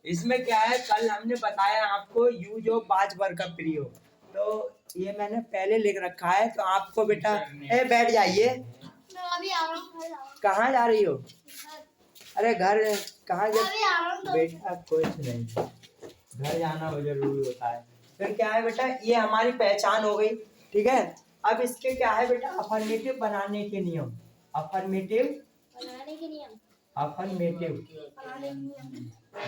इसमें क्या है, कल हमने बताया आपको यूज ऑफ बाज वर्ग का प्रयोग, तो ये मैंने पहले लिख रखा है, तो आपको बेटा बैठ जाइए। अभी आ रहा हूँ। कहाँ जा रही हो? अरे घर कहाँ जा बेटा? कुछ नहीं, घर जाना जरूरी होता है। फिर क्या है बेटा, ये हमारी पहचान हो गई, ठीक है। अब इसके क्या है बेटा, अफर्मेटिव बनाने के नियम। अफर्मेटिव बनाने के नियम। अफर्मेटिव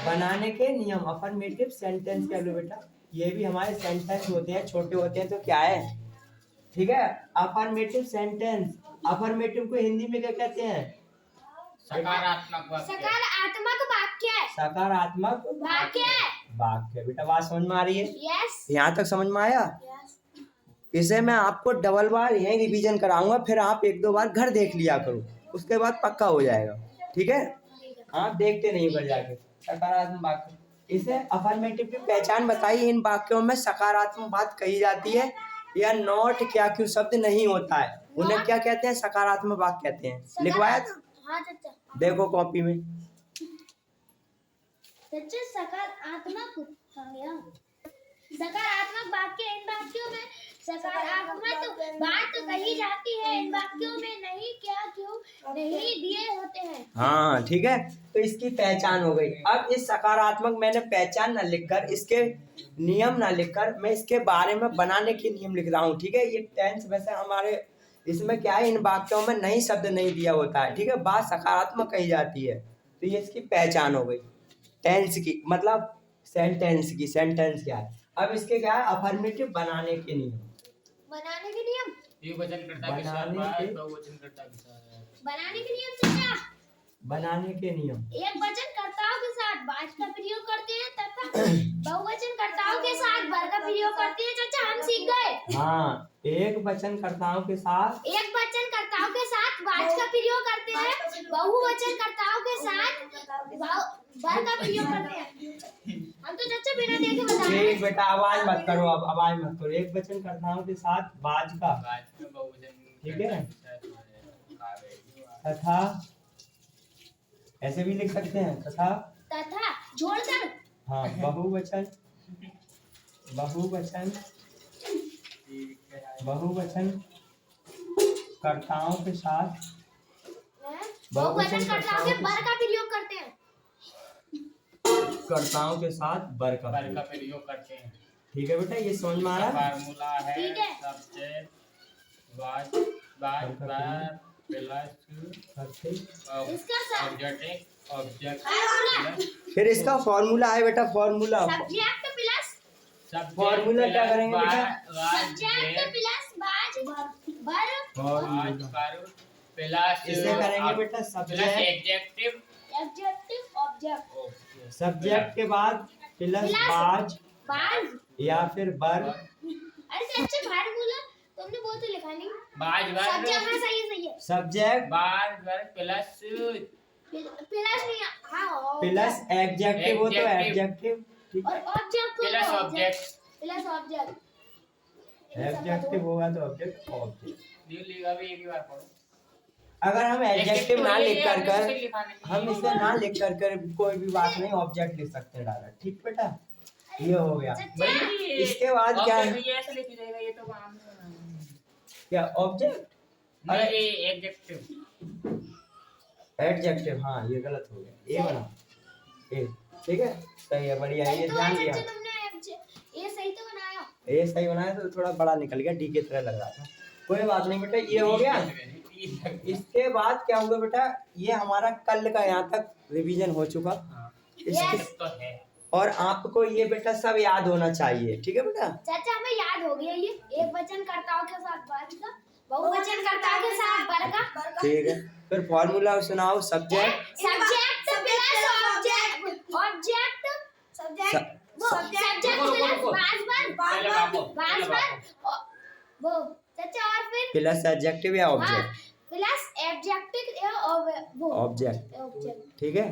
बनाने के नियम, अफर्मेटिव सेंटेंस कह लो बेटा। ये भी हमारे सेंटेंस होते हैं, छोटे होते हैं, तो क्या है, ठीक है। अफर्मेटिव सेंटेंस, अफर्मेटिव को हिंदी में क्या कहते हैं? सकारात्मक वाक्य। सकारात्मक वाक्य। सकारात्मक वाक्य। वाक्य। बेटा बात समझ में आ रही है? यस। यहाँ तक समझ में आया? इसे मैं आपको डबल बार यही रिवीजन कराऊंगा, फिर आप एक दो बार घर देख लिया करो, उसके बाद पक्का हो जाएगा, ठीक है। आप देखते नहीं घर जाके। सकारात्मक वाक्य, इसे अफर्मेटिव की पहचान बताइए। इन वाक्यों में सकारात्मक बात कही जाती है या नॉट क्या क्यों शब्द नहीं होता है, उन्हें क्या कहते हैं? सकारात्मक वाक्य कहते हैं। लिखवाया था? हाँ चाचा। देखो कॉपी में। चाचा सकारात्मक सकारात्मक वाक्य, इन वाक्यों में सकारात्मक बात कही जाती है, इन वाक्यों में नहीं क्या क्यों नहीं दिए होते हैं। हाँ ठीक है, तो इसकी पहचान हो गई। अब इस सकारात्मक मैंने पहचान ना लिखकर, इसके नियम ना लिखकर, मैं इसके बारे में बनाने के नियम लिख रहा हूँ, ठीक है। ये टेंस वैसे हमारे इसमें क्या है, इन वाक्यों में नई शब्द नहीं दिया होता है, ठीक है। बात सकारात्मक कही जाती है, तो ये इसकी पहचान हो गई टेंस की, मतलब सेंटेंस की। सेंटेंस क्या है? अब इसके क्या है, अफर्मेटिव बनाने के नियम। बनाने के नियम, एक वचन कर्ता के साथ बाद, बहुवचन कर्ता के साथ। बनाने के नियम चाचा। बनाने के नियम, एक वचन कर्ताओं के साथ बाज का प्रयोग करते हैं तथा बहुवचन कर्ताओं के साथ वर का प्रयोग करते हैं। चाचा हम सीख गए। हाँ, एक वचन कर्ताओं के साथ बाज का प्रयोग करते हैं, बहुवचन कर्ताओं के साथ वर का प्रयोग करते हैं। हम तो चाचा बिना देखे बता रहे हैं। बेटा आवाज मत करो, अब आवाज मत करो। एक वचन कर्ताओं के साथ बाज का, ठीक है, तथा ऐसे भी लिख सकते हैं, तथा जोड़कर। हाँ, बहुवचन कर्ताओं के साथ बहुवचन कर्ताओं के वर का प्रयोग करते हैं। कर्ताओं के साथ वर का प्रयोग करते हैं, ठीक है बेटा, ये समझ में आ रहा है? फार्मूला है। ठीक है। सब्जेक्ट बाज प्लस ऑब्जेक्ट। फिर इसका फॉर्मूला है बेटा, फॉर्मूला। सब्जेक्ट प्लस फॉर्मूला क्या करेंगे बेटा? सब्जेक्ट प्लस वर प्लस इसे करेंगे बेटा सब्जेक्ट एडजेक्टिव ऑब्जेक्ट। सब्जेक्ट के बाद प्लस बाज या फिर वर। अरे सच्चे फार्मूला तुमने बहुत ही लिखा नहीं। बाज वर सब्जेक्ट सही है। सब्जेक्ट बाज वर प्लस नहीं, हाँ प्लस एडजेक्टिव हो तो एडजेक्टिव, ठीक और है। Object plus object plus object. Adjective होगा तो ऑब्जेक्ट। अभी एक ही बार पढ़ो। अगर हम एडजेक्टिव ना लिख कर हम इसे ना लिख कर कोई भी बात नहीं, ऑब्जेक्ट लिख सकते हैं डायरेक्ट, ठीक बेटा। ये हो गया। इसके बाद क्या है? ऐसे लिख जाएगा, ये तो काम क्या ऑब्जेक्ट? नहीं, एडजेक्टिव। एडजेक्टिव, हाँ ये गलत हो गया, ये बना ए, ठीक है, सही है, बढ़िया है, ये ध्यान दिया। ये सही तो बनाया। ये सही बनाया, तो थोड़ा बड़ा निकल गया, डी के तरह लग रहा था, कोई बात नहीं बेटा, ये हो गया। इसके बाद क्या होगा बेटा, ये हमारा कल का यहाँ तक रिवीजन हो चुका। इसके और आपको ये बेटा सब याद होना चाहिए, ठीक है बेटा। चाचा हमें याद हो गया, ये एक वचन कर्ताओं के साथ वर का, बहुवचन कर्ताओं के साथ वर का, ठीक है। फिर फॉर्मूला सुनाओ। सब्जेक्ट प्लस ऑब्जेक्ट वो चाचा, और फिर प्लस एडजेक्टिव या ऑब्जेक्ट, प्लस एडजेक्टिव या ऑब्जेक्ट, ठीक है।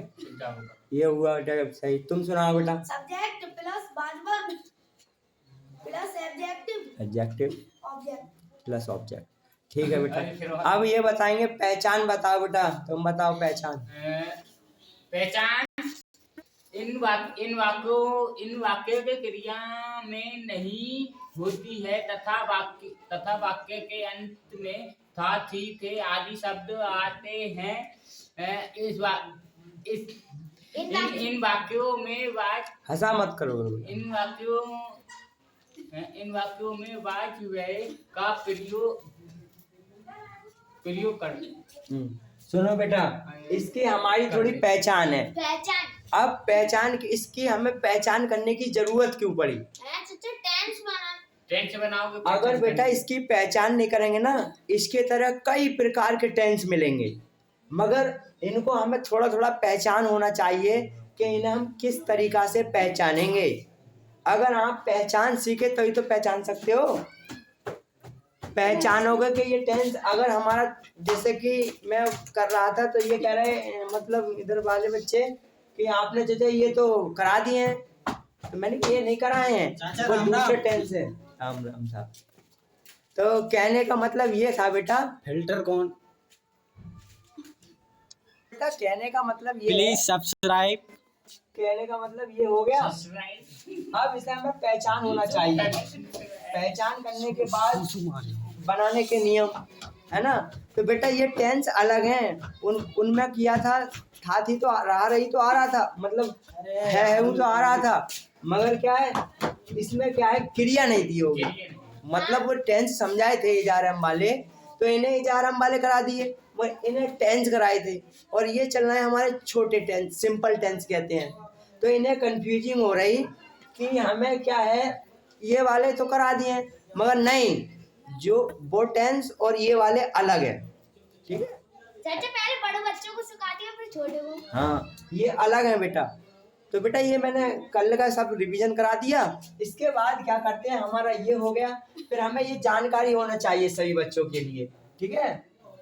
ये हुआ बेटा सही। तुम सुनाओ बेटा। Subject plus verb plus adjective plus object, ठीक है बेटा। अब ये बताएंगे पहचान, बताओ बेटा, तुम बताओ पहचान। इन वाक्यों के क्रिया में नहीं होती है तथा वाक्य के अंत में था, थी, थे आदि शब्द आते हैं। इन वाक्यों में हंसा मत करो। इन वाक्यों में वाच व्यय का प्रयोग कर। सुनो बेटा, इसकी हमारी थोड़ी पहचान है। पहचान। अब पहचान इसकी हमें पहचान करने की जरूरत क्यों पड़ी? टेंस बनाओगे। अगर बेटा इसकी पहचान नहीं करेंगे ना, इसके तरह कई प्रकार के टेंस मिलेंगे, मगर इनको हमें थोड़ा थोड़ा पहचान होना चाहिए कि इन्हें हम किस तरीका से पहचानेंगे। अगर आप पहचान सीखे तभी तो पहचान सकते हो। पहचानोगे कि ये टेंस अगर हमारा, जैसे कि मैं कर रहा था तो ये कह रहे मतलब इधर वाले बच्चे कि आपने चाचा ये तो करा दिए हैं, तो मैंने ये नहीं कराए हैं, वो दूसरे टेंस है। राम राम साहब। तो कहने का मतलब ये था बेटा, फिल्टर कौन? बेटा कहने का मतलब ये प्लीज सब्सक्राइब। कहने का मतलब ये हो गया। अब इसे हमें पहचान होना चाहिए। पहचान करने के बाद बनाने के नियम है ना। तो बेटा ये टेंस अलग हैं, उनमें किया था थी तो रहा रही तो आ रहा था, मतलब है वो तो आ रहा था, मगर क्या है इसमें क्या है क्रिया नहीं दी होगी। मतलब वो टेंस समझाए थे इजारम वाले, तो इन्हें इजारम वाले करा दिए, वो इन्हें टेंस कराए थे, और ये चल रहे हैं हमारे छोटे टेंस, सिंपल टेंस कहते हैं। तो इन्हें कंफ्यूजिंग हो रही कि हमें क्या है, ये वाले तो करा दिए हैं, मगर नहीं, जो वो टेंस और ये वाले अलग है। ठीक है, चाचा पहले बड़े बच्चों को सिखाती है फिर छोटे को। हाँ ये अलग है बेटा। तो बेटा ये मैंने कल का सब रिवीजन करा दिया। इसके बाद क्या करते हैं, हमारा ये हो गया, फिर हमें ये जानकारी होना चाहिए सभी बच्चों के लिए। ठीक है,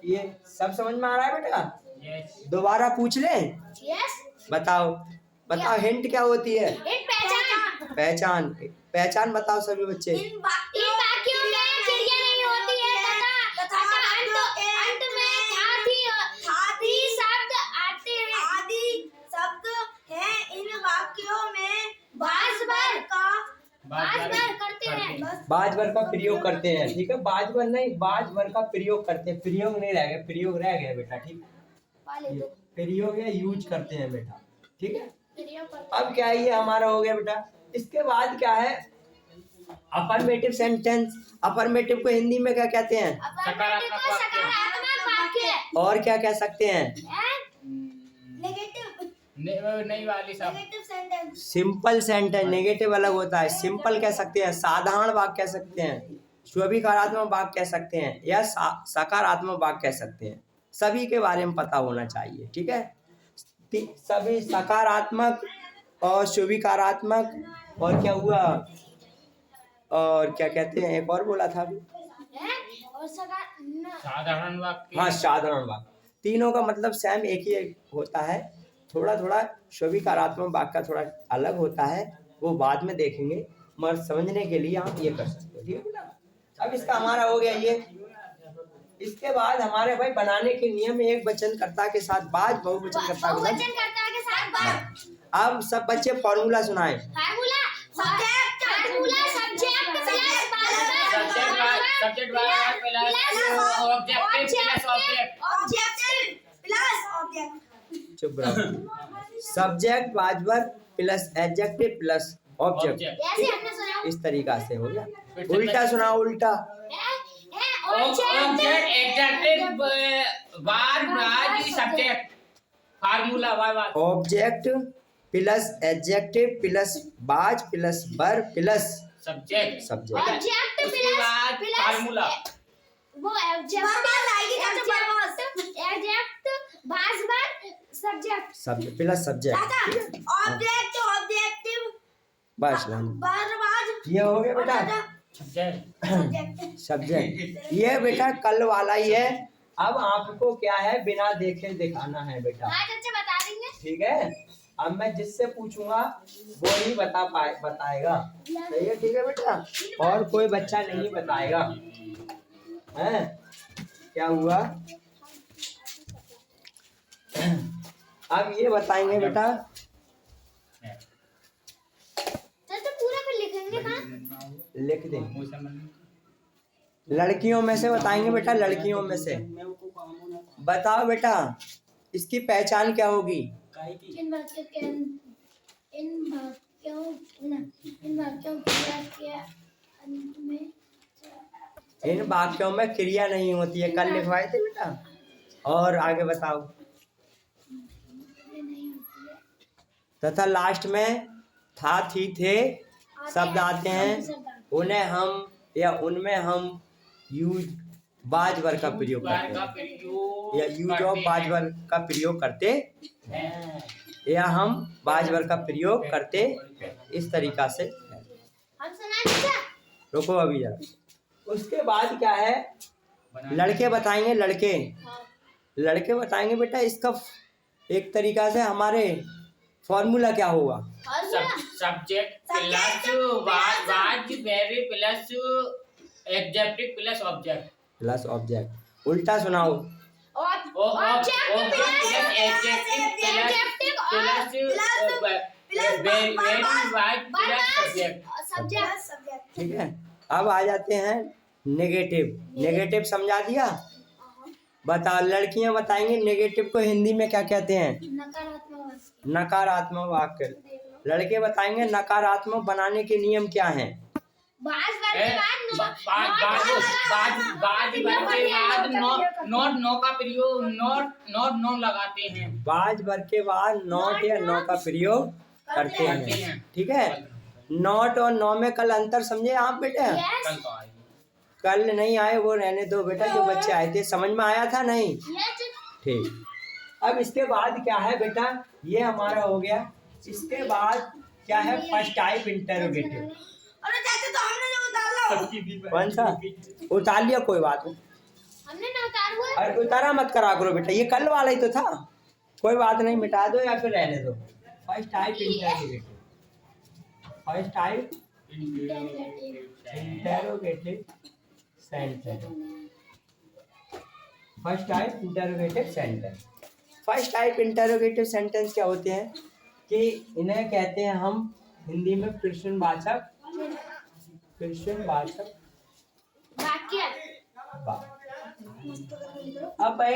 ये सब समझ में आ रहा है बेटा? दोबारा पूछ ले। यस। बताओ हिंट क्या होती है? पहचान। पहचान बताओ सभी बच्चे। इन वाक्यों में क्रिया नहीं होती है तथा अंत में आदि शब्द आते हैं। आदि शब्द हैं। इन वाक्यों में बाज भर करते हैं। बाज भर का प्रयोग करते हैं। ठीक है, बाज भर नहीं, बाज भर का प्रयोग करते हैं। प्रयोग नहीं रह गया, प्रयोग रह गया बेटा। ठीक है, प्रयोग या यूज करते हैं बेटा। ठीक है, अब क्या है, ये हमारा हो गया बेटा। इसके बाद क्या है, अफर्मेटिव सेंटेंस। अफर्मेटिव को हिंदी में क्या कहते हैं? सकारात्मक वाक्य। और क्या कह सकते हैं? नई वाली सब negative sentence. Simple sentence. Negative अलग होता है। सिंपल कह सकते हैं, साधारण वाक्य कह सकते हैं, स्वीकारात्मक वाक्य कह सकते हैं, या सकारात्मक वाक्य कह सकते हैं। सभी के बारे में पता होना चाहिए। ठीक है, सभी सकारात्मक और स्वीकारात्मक और क्या हुआ, और क्या कहते हैं, एक और बोला था अभी, और साधारण वाक्य। हाँ साधारण वाक्य। तीनों का मतलब सेम एक ही होता है। थोड़ा थोड़ा स्वीकारात्मक वाक्य का थोड़ा अलग होता है, वो बाद में देखेंगे, मगर समझने के लिए आप ये कर सकते हो। ठीक है बेटा, अब इसका हमारा हो गया ये। इसके बाद हमारे भाई बनाने के नियम, एक वचनकर्ता के साथ बाज, बहुवचनकर्ता के साथ बाज। अब सब बच्चे फॉर्मूला सुनाए। सब्जेक्ट चुप रहो। Subject वाजवर plus adjective plus object, इस तरीका से हो गया। उल्टा सुनाओ, उल्टा। Formula object plus adjective plus बाज प्लस वर प्लस सब्जेक्ट उसके बाद फार्मूला। वो सब्जेक्ट प्लस सब्जेक्ट। ऑब्जेक्टिव बस ये हो गया बेटा सब्जेक्ट। ये बेटा कल वाला ही है। अब आपको क्या है, बिना देखे दिखाना है बेटा। बता देंगे। ठीक है, अब मैं जिससे पूछूंगा वो ही बताएगा। सही है? ठीक है बेटा, और कोई बच्चा नहीं बताएगा। हैं, क्या हुआ? अब ये बताएंगे बेटा, लिख दें। वो समझ लड़कियों में से बताएंगे बेटा, लड़कियों में से बताओ बेटा, इसकी पहचान क्या होगी? इन वाक्यों के क्रिया के अंत में इन वाक्यों में क्रिया नहीं होती है, कल लिखवाए थे बेटा। और आगे बताओ। नहीं होती है। तथा लास्ट में था, थी, थे शब्द आते हैं, उन्हें हम या उनमें हम यूज बाज वर्ग का प्रयोग करते का हैं, प्रयोग या यूज ऑफ बाज वर्ग का प्रयोग करते हैं। या हम बाज वर्ग का प्रयोग करते इस तरीका से। हम सुनाए रुको अभी जरा। उसके बाद क्या है, लड़के बताएंगे। लड़के लड़के बताएंगे बेटा, इसका एक तरीका से हमारे फॉर्मूला क्या होगा? Subject plus was very plus adjective plus object plus object. उल्टा सुनाओ। सब्जेक्ट। ठीक है, अब आ जाते हैं नेगेटिव। नेगेटिव समझा दिया। बताओ, लड़कियां बताएंगी नेगेटिव को हिंदी में क्या कहते हैं? नकारात्मक वाक्य। लड़के बताएंगे नकारात्मक बनाने के नियम क्या हैं? बाज नो का प्रयोग नॉट लगाते हैं। बाज वर्ग के बाद नॉट या नो का प्रयोग करते हैं। ठीक है, नॉट और नो में कल अंतर समझे आप बेटा? कल नहीं आए वो रहने दो बेटा, जो बच्चे आए थे समझ में आया था नहीं? ठीक। अब इसके बाद क्या है बेटा, ये हमारा हो गया। इसके बाद क्या है? First type interrogative. अरे चाचा तो हमने जो उतारा कौन सा उतार लिया? कोई बात नहीं, हमने ना उतार हुआ। अरे उतारा मत करा करो बेटा, ये कल वाला ही तो था। कोई बात नहीं, मिटा दो या फिर रहने दो। First type interrogative. First type interrogative sentence. First type interrogative sentence. First type interrogative sentence क्या होते हैं कि इन्हें कहते हैं हम हिंदी में प्रश्नवाचक वाक्य। अब भाई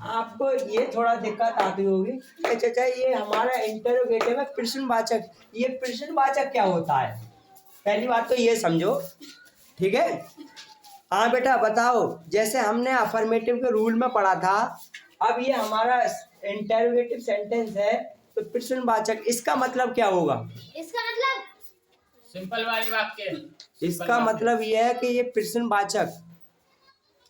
आपको ये थोड़ा दिक्कत आती होगी कि चाचा ये हमारा इंटरोगेटिव है प्रश्नवाचक, ये प्रश्नवाचक क्या होता है? पहली बात तो ये समझो, ठीक है? हाँ बेटा बताओ, जैसे हमने अफर्मेटिव के रूल में पढ़ा था, अब ये हमारा इंटरोगेटिव सेंटेंस है तो प्रश्नवाचक, इसका मतलब क्या होगा? इसका मतलब सिंपल वाली वाक्य। इसका मतलब ये है कि ये प्रश्नवाचक,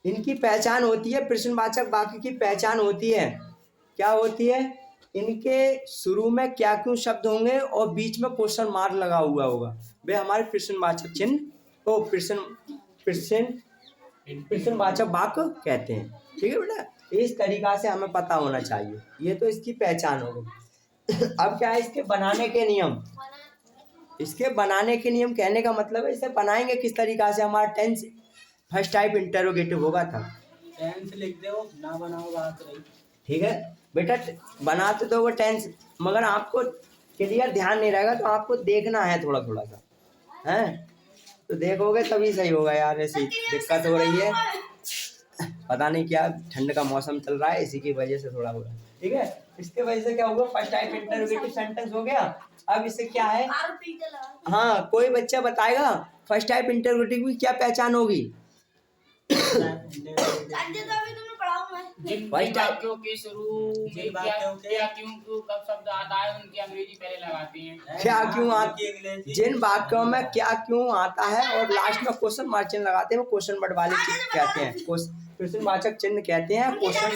इनकी पहचान होती है। प्रश्नवाचक वाक्य की पहचान होती है, क्या होती है? इनके शुरू में क्या क्यों शब्द होंगे और बीच में क्वेश्चन मार्क लगा हुआ होगा, वे हमारे प्रश्नवाचक चिन्ह को प्रश्नवाचक वाक्य कहते हैं। ठीक है बेटा, इस तरीका से हमें पता होना चाहिए। ये तो इसकी पहचान हो गई। अब क्या है इसके बनाने के नियम? इसके बनाने के नियम कहने का मतलब है इसे बनाएंगे किस तरीका से। हमारा टेंस फर्स्ट टाइप इंटरोगेटिव होगा था। टेंस लिख दो ना बनाओ बात रही। ठीक है बेटा, बनाते तो वो टेंस, मगर आपको क्लियर ध्यान नहीं रहेगा तो आपको देखना है थोड़ा थोड़ा सा, हैं? तो देखोगे तभी सही होगा यार। ऐसी दिक्कत हो रही है, पता नहीं क्या, ठंड का मौसम चल रहा है, इसी की वजह से थोड़ा हो रहा है। ठीक है, इसके वजह से क्या होगा, फर्स्ट टाइप इंटरोगेटिव सेंटेंस हो गया। अब इससे क्या है, हाँ कोई बच्चा बताएगा फर्स्ट टाइप इंटरोगेटिव की क्या पहचान होगी? जिन वाक्यों के शुरू में क्या क्यों कब शब्द आता है उनकी अंग्रेजी पहले लगाते हैं। क्या क्यों जिन वाक्यों में क्या क्यों आता है और लास्ट में क्वेश्चन मार्क चिन्ह लगाते हैं, वो क्वेश्चन वर्ड वाले चिन्ह कहते हैं, प्रश्नवाचक चिन्ह कहते हैं। क्वेश्चन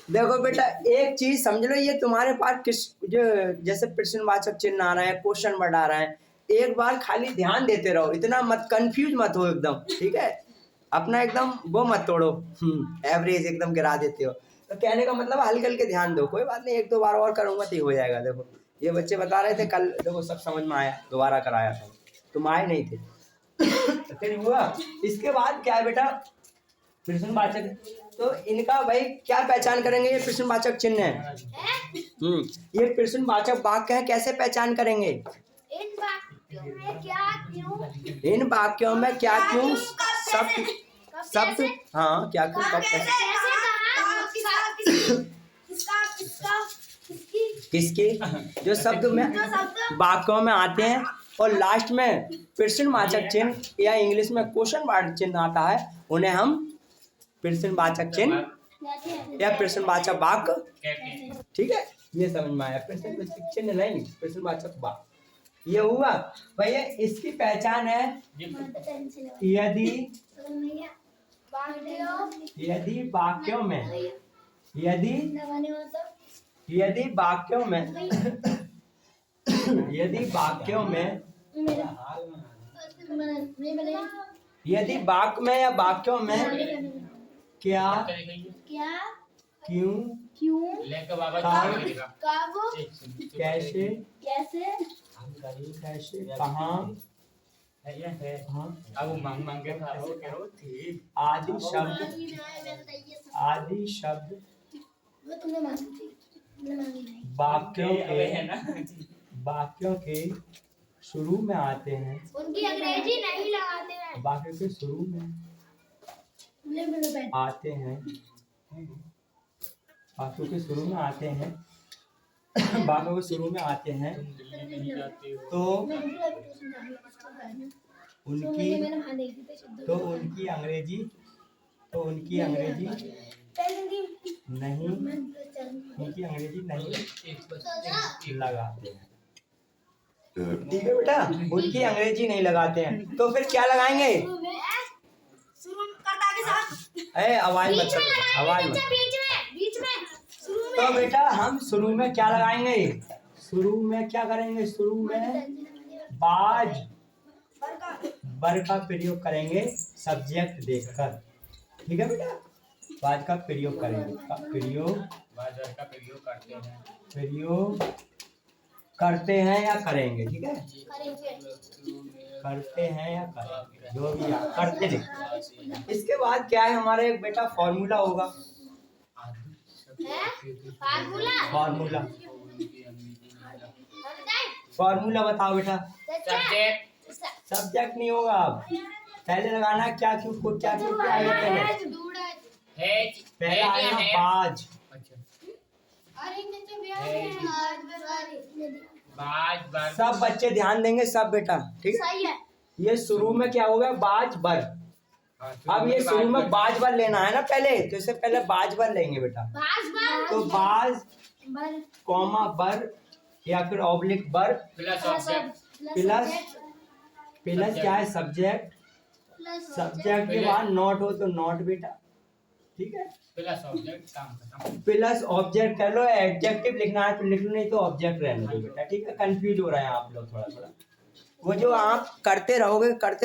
देखो बेटा एक चीज समझ लो, ये तुम्हारे पास किस जो जैसे प्रश्नवाचक चिन्ह आ रहा है, क्वेश्चन वर्ड आ रहा है, एक बार खाली ध्यान देते रहो, इतना मत कंफ्यूज मत हो एकदम। ठीक है, अपना एकदम वो मत तोड़ो, एवरेज एकदम गिरा देते हो। तो कहने का मतलब हल्के हल्के ध्यान दो, कोई बात नहीं, एक दो बार और करूंगा तो हो जाएगा। देखो ये बच्चे बता रहे थे कल, देखो सब समझ में आया, दोबारा कराया था, तुम आए नहीं थे। तो फिर हुआ। इसके बाद क्या है बेटा, प्रश्नवाचक, तो इनका भाई क्या पहचान करेंगे? ये प्रश्नवाचक चिन्ह है। ये प्रश्नवाचक वाक्य है, कैसे पहचान करेंगे? इन वाक्यों में क्या क्यों इन वाक्यों में क्या क्यों शब्द कब शब्द कैसे हाँ क्या क्यों कब कैसे कैसे कहा किसका किसका किसकी किसके जो शब्द में जो शब्द वाक्यों में आते हैं और लास्ट में प्रश्नवाचक चिन्ह या इंग्लिश में क्वेश्चन मार्क चिन्ह आता है, उन्हें हम प्रश्नवाचक चिन्ह या प्रश्नवाचक वाक्य कहते हैं। ठीक है, ये समझ में आया। प्रश्नवाचक चिन्ह नहीं, प्रश्नवाचक वाक्य ये हुआ भैया। इसकी पहचान है यदि यदि वाक्यों में यदि यदि वाक्यों में यदि वाक्यों में यदि वाक्य में या वाक्यों में क्या क्या क्यों क्यों लेकर बाबा कहाँ जी देगा। कब एक सुन। कैसे कैसे कैसे कहाँ है ये है। हाँ अब वो मांग मांग के खा रहा हो, कह रहा हो, ठीक। आदि शब्द वो तुमने मांगी थी, तुमने मांगी नहीं। वाक्यों अबे है के ना। वाक्यों के शुरू में आते हैं। उनकी अंग्रेजी नहीं लगाते हैं। वाक्यों के शुरू में आते हैं। वाक्यों के शुरू में आते हैं। वाक्यों के शुरू में आते हैं दिल्ली नहीं जाते हो। तो उनकी उनकी अंग्रेजी नहीं लगाते हैं। ठीक है बेटा, उनकी अंग्रेजी नहीं लगाते हैं तो फिर क्या लगाएंगे? शुरू कर्ता के साथ आवाज मत बीच में करो, लगाएंगे आवाज मत। बच्चा, बीच में शुरू तो बेटा हम शुरू में क्या लगाएंगे? शुरू में क्या करेंगे? शुरू में बाज बर का प्रयोग करेंगे सब्जेक्ट देखकर। ठीक है बेटा, बाज का प्रयोग करेंगे। बाजार का प्रयोग करते हैं। प्रयोग करते हैं या करेंगे? ठीक है, करते हैं या करेंगे, जो भी आप करते रहे। इसके बाद क्या है हमारा एक बेटा फॉर्मूला होगा। फार्मूला फॉर्मूला बताओ बेटा। सब्जेक्ट सब्जेक्ट नहीं होगा, अब पहले लगाना क्या क्यों को क्या क्यों क्या आएगा पहले? है। पहले आएगा बाज। अच्छा। बाज बार सब बच्चे ध्यान देंगे, सब बेटा, ठीक है। सही है। ये शुरू में क्या होगा? बाज बर। अब ये शुरू में बाज बर लेना है ना पहले, तो इससे पहले बाज बर लेंगे बेटा। तो बाज कॉमा बर या फिर ऑब्लिक बर प्लस ऑब्जेक्ट प्लस क्या है? सब्जेक्ट। सब्जेक्ट के बाद नॉट हो तो नॉट बेटा, ठीक है। प्लस ऑब्जेक्ट काम खत्म। प्लस ऑब्जेक्ट कर लो, एडजेक्टिव लिखना है तो लिख लो, नहीं तो ऑब्जेक्ट रहने दो बेटा, ठीक है। कंफ्यूज हो रहे हैं आप लोग थोड़ा थोड़ा। वो जो आप करते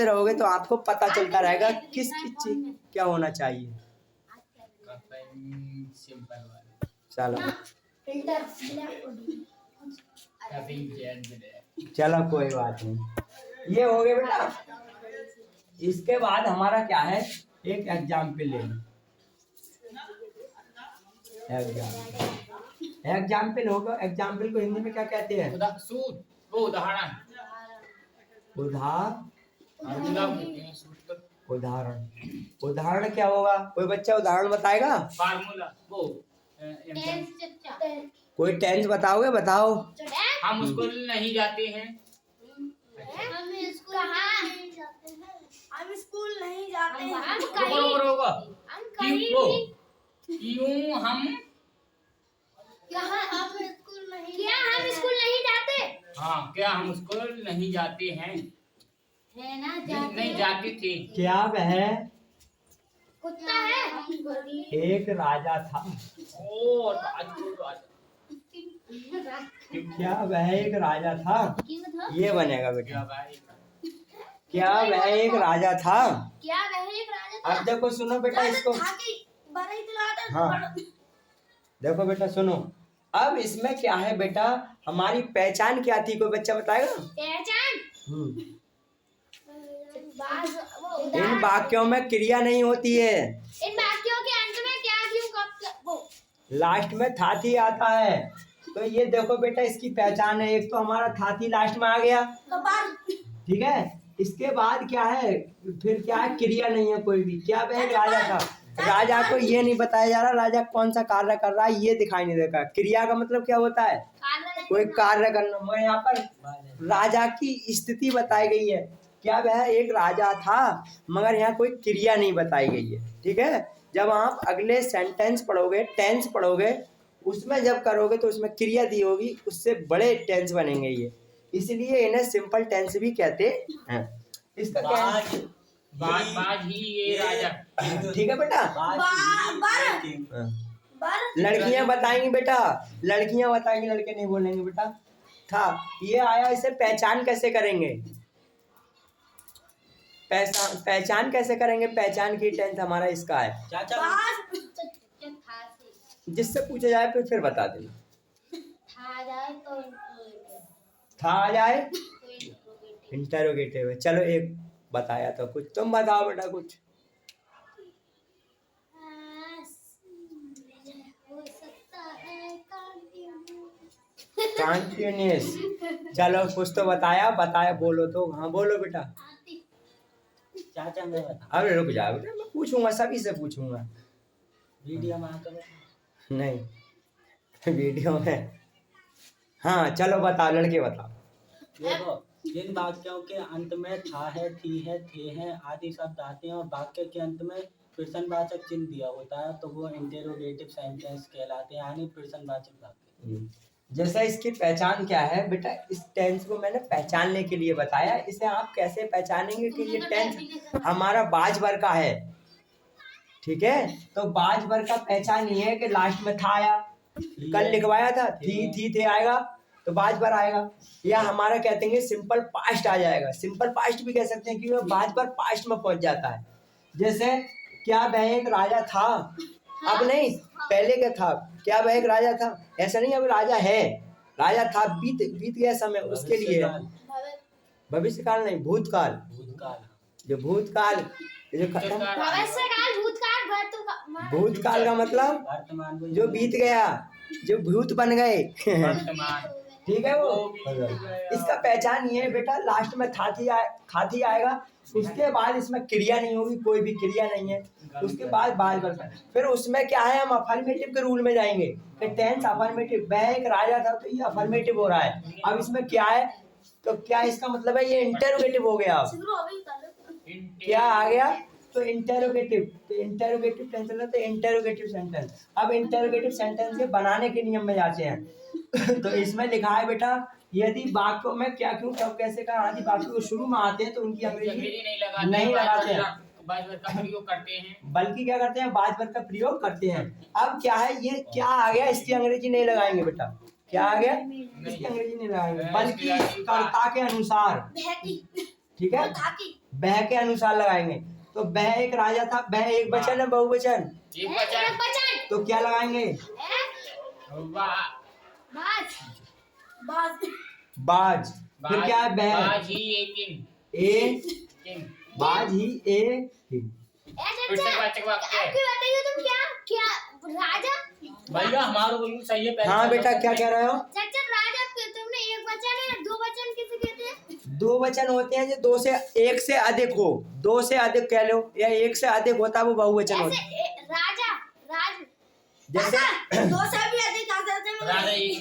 रहोगे तो आपको पता चलता रहेगा किस चीज क्या होना चाहिए। सिंपल वाला। चलो कपिंग जेड चलो कोई बात नहीं, ये हो गया बेटा। इसके बाद हमारा क्या है? एक एग्जाम्पल ले लो। एग्जाम्पल होगा। एग्जाम्पल को हिंदी में क्या कहते हैं? उदाहरण। उदाहरण। उदाहरण क्या होगा? कोई बच्चा उदाहरण बताएगा? फार्मूला वो कोई टेंस बताओगे? बताओ। हम स्कूल नहीं जाते हैं। हम स्कूल नहीं जाते हैं। रोको क्यों हम हम स्कूल नहीं जाते? हाँ, क्या हम स्कूल नहीं जाते हैं? है ना, नहीं जाती थी। क्या वह कुत्ता है? एक राजा था? ओ क्या वह एक राजा था? ये बनेगा बेटा। क्या भाई? क्या वह एक राजा था? क्या वह एक राजा था? अब देखो सुनो बेटा इसको। हाँ देखो बेटा सुनो, अब इसमें क्या है बेटा? हमारी पहचान क्या थी? कोई बच्चा बताएगा? पहचान इन वाक्यों में क्रिया नहीं होती है। इन वाक्यों के अंत में क्या क्यों कब वो लास्ट में था थी आता है। तो ये देखो बेटा इसकी पहचान है। एक तो हमारा था थी लास्ट में आ गया, कपाल ठीक है। इसके बाद क्या है, फिर क्या है, क्रिया नहीं है कोई भी। क्या वह एक राजा था, राजा को ये नहीं बताया जा रहा राजा कौन सा कार्य कर रहा है, ये दिखाई नहीं देता। क्रिया का मतलब क्या होता है, कार्य कोई कार्य करना। मगर यहाँ पर राजा की स्थिति बताई गई है। क्या वह एक राजा था, मगर यहाँ कोई क्रिया नहीं बताई गई है, ठीक है। जब आप अगले सेंटेंस पढ़ोगे, टेंस पढ़ोगे, उसमें जब करोगे तो उसमें क्रिया दी होगी, उससे बड़े टेंस बनेंगे ये, इसलिए इन्हें सिंपल टेंस भी कहते हैं। इसका क्या है? बाज ही ये राजा। ठीक है बेटा। बर लड़कियां बताएंगी बेटा, लड़कियां बताएंगी, लड़के नहीं बोलेंगे बेटा। था ये आया, इसे पहचान कैसे करेंगे, पहचान कैसे करेंगे। पहचान की टेंस हमारा इसका है। चाचा था से जिससे पूछा जाए फिर बता देना। था जाए तो इंट्रोगेटिव था आ जाए तो इंट्रोगेटिव इंटरोगेटिव है। चलो एक बताया तो कुछ तुम बताओ बेटा कुछ। हो सकता है कॉन्टिन्यूस। चलो कुछ तो बताया बोलो तो। हाँ बोलो बेटा। चाचा मैं बता अब रुक जाओ बेटा, मैं पूछूंगा, सभी से पूछूंगा। वीडियो में आकर नहीं वीडियो में। हाँ चलो बताओ, लड़के बताओ। देखो, जिन वाक्यों के अंत में था है, थी है, थे हैं आदि शब्द आते हैं और वाक्य के अंत में प्रश्नवाचक चिन्ह दिया होता है तो वो इंटेरोगेटिव सेंटेंस कहलाते हैं, यानी प्रश्नवाचक वाक्य। जैसा इसकी पहचान क्या है बेटा, इस टेंस को मैंने पहचानने के लिए बताया। इसे आप कैसे पहचानेंगे कि ये टेंस हमारा बाज वर्ग का है, ठीक है। तो बाज वर्ग का पहचान ये है कि लास्ट में था आया, कल लिखवाया था थी थे आएगा तो बाज पर आएगा, या हमारा कहते हैं सिंपल पास्ट आ जाएगा। सिंपल पास्ट भी कह सकते हैं क्योंकि बाज पर पास्ट में पहुंच जाता है। जैसे क्या वह एक राजा था, अब नहीं पहले क्या था, क्या वह एक राजा था, ऐसा नहीं अब राजा है, राजा था, बीत गया समय, उसके लिए भविष्य काल नहीं, भूतकाल। भूतकाल जो भूतकाल जो खत्म, भविष्यकाल भूतकाल भूतकाल का मतलब वर्तमान को जो बीत गया, जो भूत बन गए वर्तमान ठीक है वो। इसका पहचान ये है बेटा, लास्ट में था थी आएगा, उसके बाद इसमें क्रिया नहीं होगी, कोई भी क्रिया नहीं है, उसके बाद बाज वर्ग। फिर उसमें क्या है, हम अफर्मेटिव के रूल में जाएंगे कि टेंस अफर्मेटिव। वह एक राजा था तो ये अफर्मेटिव हो रहा है। अब इसमें क्या है, तो क्या इसका मतलब है ये इंटरोगेटिव हो गया। अब क्या आ गया, तो इंटरोगेटिव, तो इंटरोगेटिव टेंस तो इंटरोगेटिव सेंटेंस। अब इंटरोगेटिव सेंटेंस के बनाने के नियम में जाते हैं। तो इसमें लिखा है बेटा, यदि वाक्यों में क्या क्यों कब कैसे का आदि वाक्यों को शुरू में आते हैं तो उनकी अंग्रेजी नहीं लगाते हैं, बाज वर्ग का प्रयोग करते हैं। बल्कि क्या करते हैं, बाज वर्ग का प्रयोग करते हैं। अब क्या है, ये क्या आ गया, इसकी अंग्रेजी नहीं लगाएंगे बेटा। क्या आ गया, इसकी अंग्रेजी नहीं लगाएंगे, बल्कि कर्ता के अनुसार, ठीक है, वह के अनुसार लगाएंगे। तो वह एक राजा था, वह एक वचन है बहुवचन, एक वचन तो क्या लगाएंगे, बाज। फिर क्या है, वह बाज ही एक ए बाज ही ए किंग। प्रश्नवाचक वाक्य। बताइए तुम क्या राजा भैया हमारा बिल्कुल सही है। हाँ बेटा क्या कह रहे हो, चाचा राजा तुमने एक वचन है, दो वचन किसे कहते हैं? दो वचन होते हैं जो दो से एक से अधिक हो, दो से अधिक कह लो, या एक से अधिक होता है वो बहुवचन होता है। राजा राज जैसे दो से भी अधिक आ जाते हैं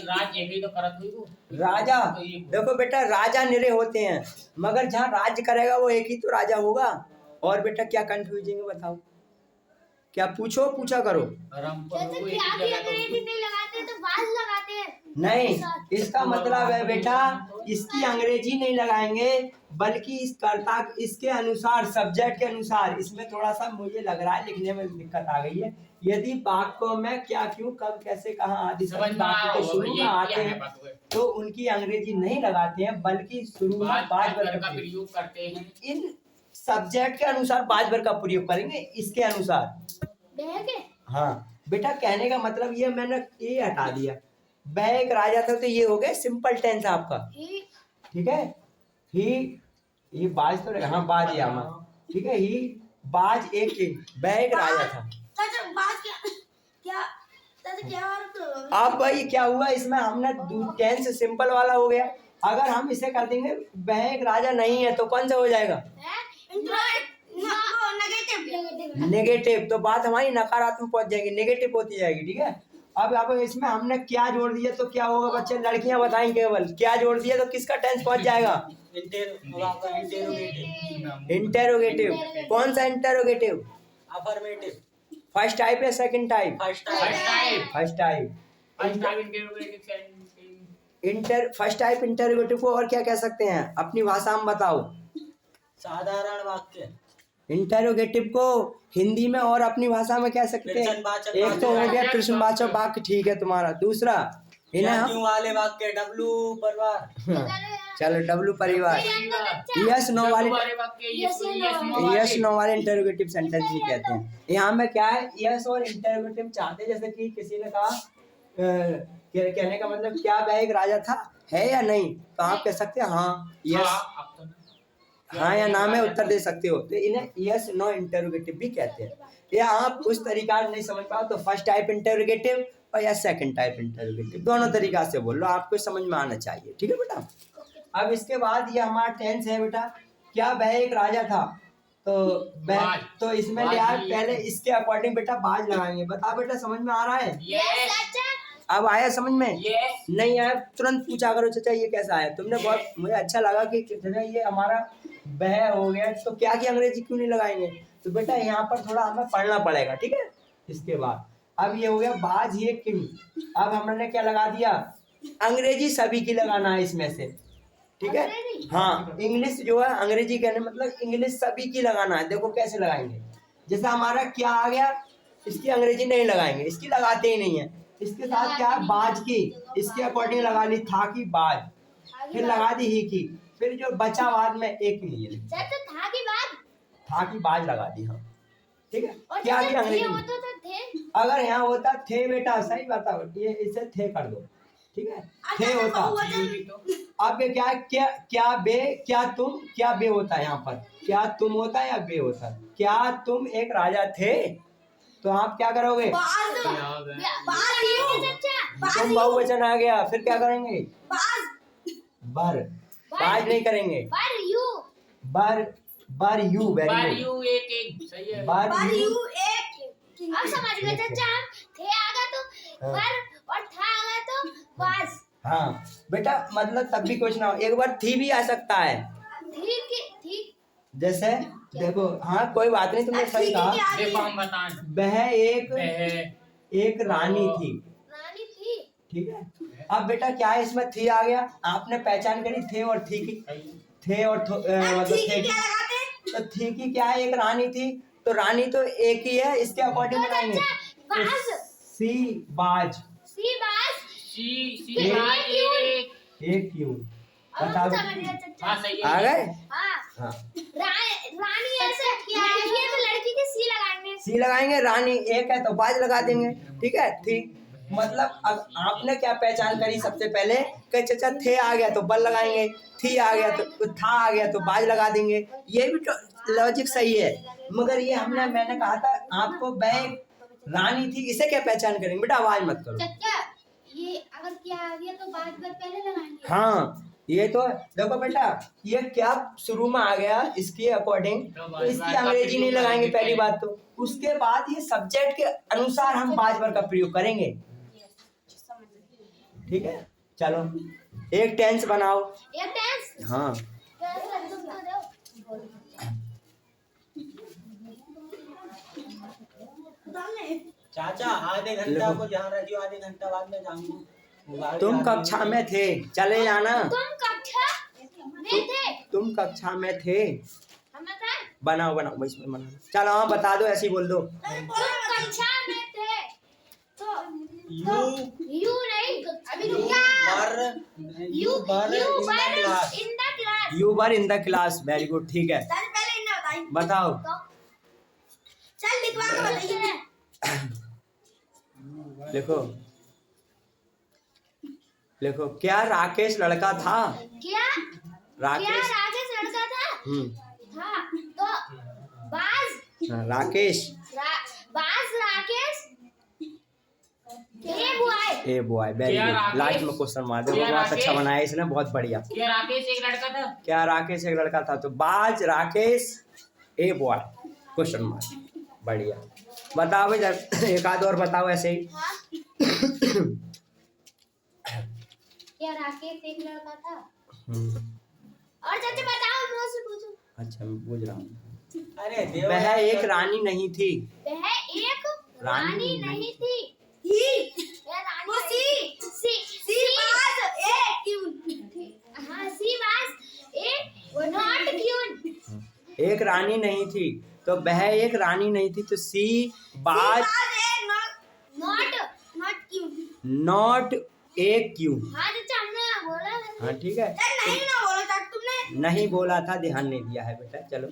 राज एक ही तो करत हुई वो। राजा, देखो बेटा राजा निरे होते हैं, मगर जहाँ राज्य करेगा वो एक ही तो राजा होगा। और बेटा क्या कंफ्यूजिंग है बताओ, क्या पूछा करो। जैसे कि आप ही अंग्रेजी नहीं लगाते तो बाज लगाते हैं। नहीं, इसका मतलब है बेटा, इसकी अंग्रेजी नहीं लगाएंगे, बल्कि इस कर्ता इसके अनुसार, सब्जेक्ट के अनुसार। इसमें थोड़ा सा मुझे लग रहा है लिखने में दिक्कत आ गई है। यदि वाक्यों में क्या क्यों कब कैसे कहाँ आदि वाक्य के शुरू में आते हैं तो उनकी अंग्रेजी नहीं लगाते हैं, बल्कि शुरू में बाज वर्ग का प्रयोग करते हैं। इन सब्जेक्ट के अनुसार बाज वर्ग का प्रयोग करेंगे, इसके अनुसार। हाँ बेटा, कहने का मतलब ये, मैंने ये हटा दिया, वह एक राजा था तो ये हो गया सिंपल टेंस आपका, ठीक है। ही ये बाज तो हाँ बाज या ठीक है, ही बाज ए किंग, वह एक राजा था। चाचा बात क्या चाचा क्या अर्थ होगा? अब भाई क्या हुआ, इसमें हमने टेंस सिंपल वाला हो गया। अगर हम इसे कर देंगे वह एक राजा नहीं है तो कौन सा हो जाएगा, नेगेटिव। नेगेटिव। तो बात हमारी नकारात्मक पहुंच जाएगी, नेगेटिव होती जाएगी। ठीक है, अब इसमें हमने क्या जोड़ दिया तो क्या होगा बच्चे, लड़कियां बताएं केवल क्या जोड़ दिया तो किसका टेंस पहुंच जाएगा, इंटेरोगेटिव। कौन सा इंटेरोगेटिव, अफर्मेटिव। फर्स्ट टाइप या second type, first first type first type. First type interrogative sentence. First type interrogative को और क्या कह सकते हैं, अपनी भाषा में बताओ। साधारण वाक्य। इंटेरोगेटिव को हिंदी में और अपनी भाषा में कह सकते हैं, प्रश्नवाचक एक तो हो गया प्रश्नवाचक वाक्य, ठीक है तुम्हारा। दूसरा इन्हें हम क्यों वाले वाक्य, डब्लू परिवार। चलो डब्लू परिवार, यस नो वाले, यस यस नो वाले इंटेरोगेटिव सेंटेंस भी कहते हैं। यहाँ में क्या है, यस और इंटेरोगेटिव चाहते हैं, जैसे कि किसी ने कहा कहने का मतलब क्या वह एक राजा था, है या नहीं, तो आप कह सकते हैं हाँ यस, हाँ या ना में उत्तर दे सकते हो। तो इन्हें यस नो इंटेरोगेटिव भी कहते हैं। या आप उस तरीका नहीं समझ पाओ तो फर्स्ट टाइप इंटेरोगेटिव और या सेकंड टाइप इंटेरोगेटिव, दोनों तरीका से बोल लो, आपको समझ में आना चाहिए। ठीक है बेटा, अब इसके बाद ये हमारा टेंस है बेटा, क्या वह एक राजा था, तो वह, तो इसमें लिया पहले इसके अकॉर्डिंग बेटा बाज लगाएंगे। बता बेटा समझ में आ रहा है, अब आया समझ में, नहीं आया तुरंत पूछा करो चाचा ये कैसा आया। तुमने बहुत, मुझे अच्छा लगा कि चाचा ये हमारा वह हो गया, तो क्या की अंग्रेजी क्यों नहीं लगाएंगे, तो बेटा यहाँ पर थोड़ा हमें पढ़ना पड़ेगा। ठीक है, इसके बाद अब ये हो गया बाज ये किंग, अब हमने क्या लगा दिया, अंग्रेजी सभी की लगाना है इसमें से। ठीक है, हाँ इंग्लिश जो है अंग्रेजी कहने मतलब इंग्लिश सभी की लगाना है। देखो कैसे लगाएंगे, जैसा हमारा क्या आ गया, इसकी अंग्रेजी नहीं लगाएंगे, इसकी लगाते ही नहीं है। इसके साथ क्या है बाज की, इसके अकॉर्डिंग लगा ली था की बाज, फिर लगा दी ही की, फिर जो बचा बाद में एक नहीं है, था की बाज लगा दी। हाँ ठीक है, क्या की अंग्रेजी, अगर यहाँ होता थे बेटा, सही बताओ, ये इसे थे कर दो। ठीक है, थे होता, अब ये क्या है, क्या बे, क्या तुम, क्या बे होता है यहाँ पर, क्या तुम होता है या बे होता है, क्या तुम एक राजा थे, तो आप क्या करोगे, तुम बहुवचन आ गया, फिर क्या करेंगे, बर, बाज नहीं करेंगे, बर, बर यू, वेरी गुड, बर यू, अब समझ गए चाचा, हम थे आ गया तो वर और था आ गया तो वाज। हाँ बेटा मतलब तब भी कुछ ना हो, एक बार थी भी आ सकता है, ठीक जैसे देखो, हाँ कोई बात नहीं, तुमने सही कहा, देखो हम बताएं, वह एक रानी थी। ठीक है, अब बेटा क्या है, इसमें थी आ गया, आपने पहचान करी थे और थी की, थे और मतलब थे की, तो थी की क्या है, एक रानी थी, तो रानी तो एक ही है, इसके अकॉर्डिंग बनाएंगे, सी बाज, एक क्यों, बताओ आ गए, हाँ रानी ऐसे लड़की है तो लड़की के सी लगाएंगे, सी लगाएंगे, रानी एक है तो बाज लगा देंगे। ठीक है, ठीक, मतलब अब आपने क्या पहचान करी सबसे पहले कि चाचा थे आ गया तो बल लगाएंगे, थी आ गया तो था आ गया तो बाज लगा देंगे, ये भी तो लॉजिक सही है। मगर ये मैंने कहा था आपको बैग रानी थी, इसे क्या पहचान करेंगे बेटा, आवाज मत करो। ये अगर क्या आ गया तो बाद में पहले लगाएंगे। हाँ ये तो देखो बेटा, ये क्या शुरू में आ गया इसके अकॉर्डिंग, तो इसकी अंग्रेजी नहीं लगाएंगे पहली बात, तो उसके बाद ये सब्जेक्ट के अनुसार हम बाज वर्ग का प्रयोग करेंगे। ठीक है, चलो एक टेंस बनाओ। एक टेंस, हाँ चाचा आधे घंटा को जहाँ रही हो, आधे घंटा बाद में जाऊंगा। तुम कक्षा में थे, चले जाना। तुम कक्षा में थे, तुम कक्षा में थे, हम बताएं, बनाओ बनाओ इसमें बनाओ, चलो हाँ बता दो, ऐसे ही बोल दो। तुम कक्षा में थे तो यू नहीं, अभी रुक जा, you were in the class, very good, ठीक है पहले इन्हें बताइए, बताओ। चल लिखवा के बताइए। देखो देखो, क्या राकेश लड़का था, क्या राकेश राजेश लड़का था, था तो बाज राकेश बाज राकेश ए बॉय वेरी क्या गुड। राकेश? लास्ट में क्वेश्चन मार दे, क्या बहुत अच्छा राकेश? बनाया इसने, बहुत बढ़िया। क्या राकेश एक लड़का था? क्या राकेश एक लड़का था? तो बाज Rakesh a boy question mark, बढ़िया। बताओ इधर एक आध और बताओ ऐसे ही। क्या राकेश एक लड़का था? हम्म, और चाचा बताओ, मुझसे पूछो। अच्छा मैं पूछ रहा हूँ। अरे देव वह एक रानी नहीं थी। वह एक रानी रानी नहीं नहीं थी। वह रानी वो नहीं थी। सी बाज ए क्यों? हाँ, she was a not queen. एक रानी नहीं थी, तो वह एक रानी नहीं थी, तो सी बाज नॉट क्यून। नॉट ए क्यों। हाँ चाचा, हमने बोला था। हाँ ठीक है, नहीं ना बोला था तुमने। नहीं बोला था, ध्यान नहीं दिया है बेटा। चलो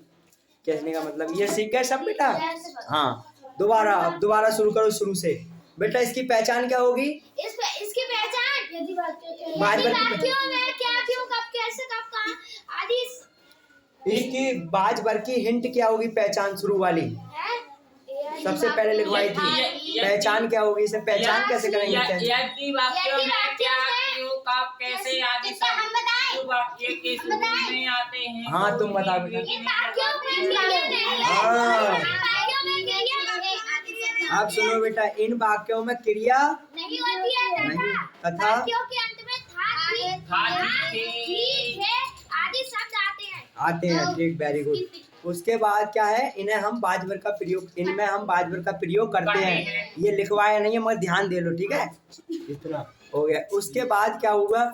कहने का मतलब ये सीख गए सब बेटा। हाँ दोबारा शुरू करो शुरू से। बेटा इसकी पहचान क्या होगी? इसकी पहचान यदि बाज वाक्यों में क्या, क्यों, कब, कैसे, कब, कहाँ आदि इसकी बाज भर की हिंट क्या होगी? पहचान शुरू वाली है। सबसे पहले लिखवाई थी। पहचान क्या होगी? इसे पहचान कैसे करेंगे? यदि वाक्यों यदि में वाक्यों क्या, में क्यों, कब, कैसे आदि जैसे हम बताएं। शब्द वाक्य के शुरू में आते हैं। हाँ, तुम बताओ बेटा। इन वाक्यों में क्रिया नहीं है। हाँ। इन वाक्यों में क्रिया आप सुनो बेटा, इन वाक्यों में क्रिया नहीं होती है नहीं, तथा तथा वाक्यों के अंत में था, थी, थी, थे आदि शब्द आते हैं। आते हैं। ठीक, वेरी गुड। उसके बाद क्या है? इन्हें हम बाजवर का प्रयोग, इनमें हम बाजवर का प्रयोग करते हैं। ये लिखवाया नहीं है मगर ध्यान दे लो, ठीक है? इतना हो गया। उसके बाद क्या हुआ?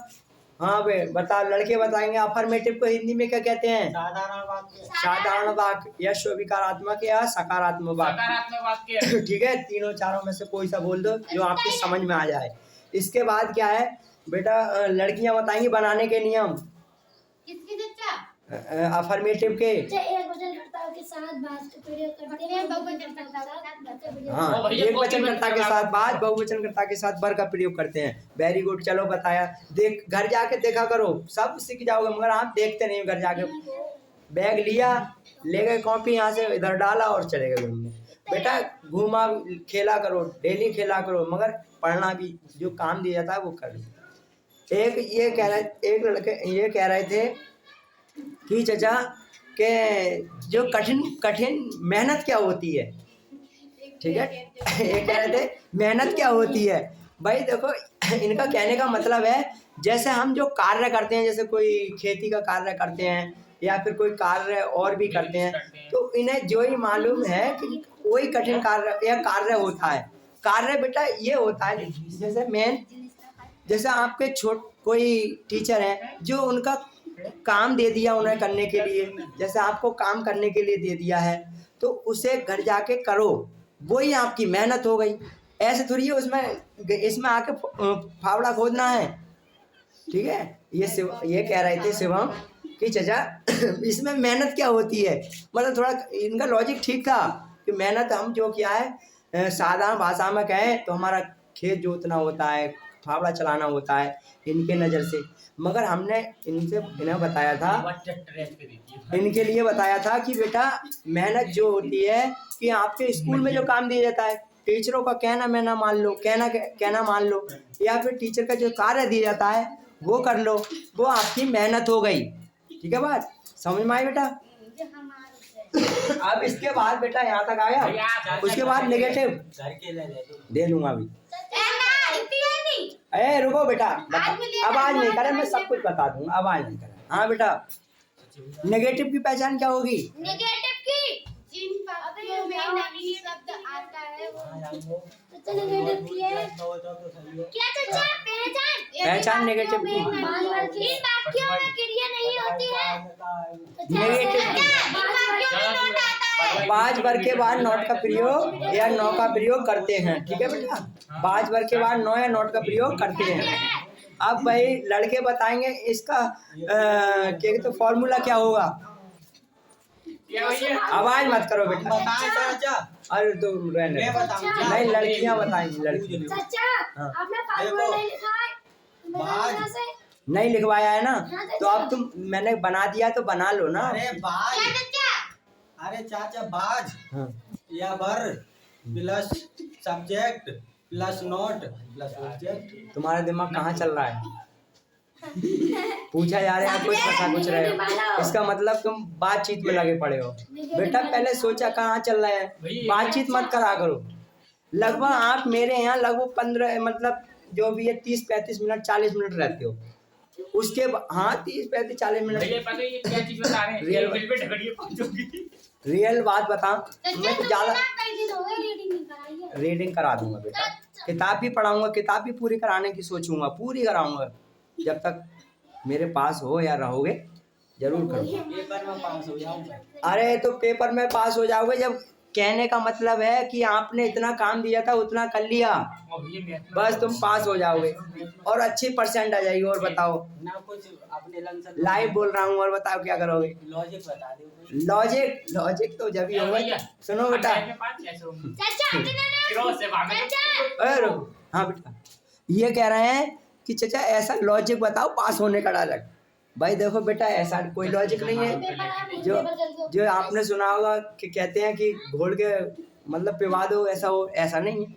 हाँ बे बताओ, लड़के बताएंगे। अफर्मेटिव को हिंदी में क्या कहते हैं? साधारण वाक्य। साधारण वाक्य या स्वीकारात्मक या सकारात्मक वाक्य। सकारात्मक वाक्य। ठीक है, तीनों चारों में से कोई सा बोल दो जो आपकी समझ में आ जाए। इसके बाद क्या है बेटा? लड़कियां बताएंगी बनाने के नियम किसकी चर्चा? अफर्मेटिव के। एक वचनकर्ता के साथ बात का प्रयोग करते हैं, बहुवचनकर्ता के साथ बात का प्रयोग। हाँ, एक वचनकर्ता के साथ बात, बहुवचनकर्ता के साथ बर का प्रयोग करते हैं। वेरी गुड, चलो बताया। देख घर जाके देखा करो, सब सीख जाओगे, मगर आप देखते नहीं घर जाके। बैग लिया, ले गए कॉपी, यहाँ से इधर डाला और चले गए घूमने। बेटा घूमा खेला करो, डेली खेला करो, मगर पढ़ना भी, जो काम दिया जाता है वो कर लो। एक लड़के ये कह रहे थे कि चाचा के जो कठिन मेहनत क्या होती है? ठीक है, ये कह रहे थे मेहनत क्या होती है। भाई देखो, इनका कहने का मतलब है जैसे हम जो कार्य करते हैं, जैसे कोई खेती का कार्य करते हैं या फिर कोई कार्य और भी करते हैं, तो इन्हें जो ही मालूम है कि कोई कठिन कार्य या कार्य होता है। कार्य बेटा ये होता है जैसे आपके कोई टीचर है जो उनका काम दे दिया उन्हें करने के लिए, जैसे आपको काम करने के लिए दे दिया है तो उसे घर जाके करो, वही आपकी मेहनत हो गई। ऐसे थोड़ी है इसमें आके फावड़ा खोदना है। ठीक है, ये कह रहे थे शिवम कि चाचा इसमें मेहनत क्या होती है। मतलब थोड़ा इनका लॉजिक ठीक था कि मेहनत हम जो किया है साधारण भाषा में कहें तो हमारा खेत जोतना होता है, फावड़ा चलाना होता है इनके नज़र से। मगर हमने इन्हें बताया था, इनके लिए बताया था कि बेटा मेहनत जो होती है कि आपके स्कूल में जो काम दिया जाता है, टीचरों का कहना मान लो, कहना मान लो, या फिर टीचर का जो कार्य दिया जाता है वो कर लो, वो आपकी मेहनत हो गई। ठीक है, बात समझ में आई बेटा? अब इसके बाद बेटा यहाँ तक आया, उसके बाद नेगेटिव दे दूंगा अभी। रुको बेटा, अब आज नहीं करें, मैं सब कुछ बता दूंगा, अब आज नहीं करें। हाँ बेटा, नेगेटिव की पहचान क्या होगी? नेगेटिव की जिन वाक्यों में नहीं शब्द आता है वो तो नेगेटिव की है। क्या चाचा पहचान नेगेटिव की। इन वाक्यों में क्रिया नहीं होती है। नेगेटिव बाज वर्ग के बाद नॉट का प्रयोग या नौ का प्रयोग करते हैं। ठीक है बेटा, बाज वर्ग के बाद नौ या नॉट का प्रयोग करते हैं। अब भाई लड़के बताएंगे इसका क्या तो फॉर्मूला क्या होगा। आवाज मत करो बेटा, अरे तो नहीं, लड़कियां बताएंगी, लड़की आपने फॉर्मूला नहीं लिखा है, नहीं लिखवाया है ना, तो अब तुम मैंने बना दिया तो बना लो ना। अरे चाचा बाज हाँ या वर plus subject plus note plus object. तुम्हारा दिमाग कहाँ चल रहा है? पूछा जा रहा है, कुछ पता कुछ रहे हो, इसका मतलब तुम बातचीत में लगे पड़े हो। बेटा पहले सोचा कहाँ चल रहा है, बातचीत मत करा करो। लगभग आप मेरे यहाँ लगभग 15 मतलब जो भी है 30-35 मिनट 40 मिनट रहते हो, उसके हाँ 30-35-40 मिनट। भैया पता है ये क्या चीज बता रहे हैं? Real- bill pay ढगड़िए पहुंचोगी। रियल बात बताऊं, मैं तो ज्यादा कई दिन हो गए रीडिंग नहीं कराई है। रीडिंग करा दूंगा बेटा, किताब भी पढ़ाऊंगा, किताब भी पूरी कराने की सोचूंगा, पूरी कराऊंगा। जब तक मेरे पास हो या रहोगे जरूर करूंगा। पेपर में पास हो जाऊंगा। अरे तो पेपर में पास हो जाओगे, जब कहने का मतलब है कि आपने इतना काम दिया था उतना कर लिया, और ये मैथ में बस तुम पास हो जाओगे और अच्छी परसेंट आ जाएगी। और बताओ, ना कुछ अपने लंग से लाइव बोल रहा हूँ, और बताओ क्या करोगे? लॉजिक बता दो। लॉजिक तो जब ही होगा। सुनो बेटा, के पास कैसे होंगे? चाचा क्रॉस से भागे तो- चाचा अरे हाँ बेटा, ये कह रहे हैं कि चाचा ऐसा लॉजिक बताओ पास होने का डायलॉग। भाई देखो बेटा, ऐसा कोई लॉजिक नहीं है। जो आपने सुना होगा कि कहते हैं कि घोल के मतलब पिवा दो, ऐसा हो, ऐसा नहीं है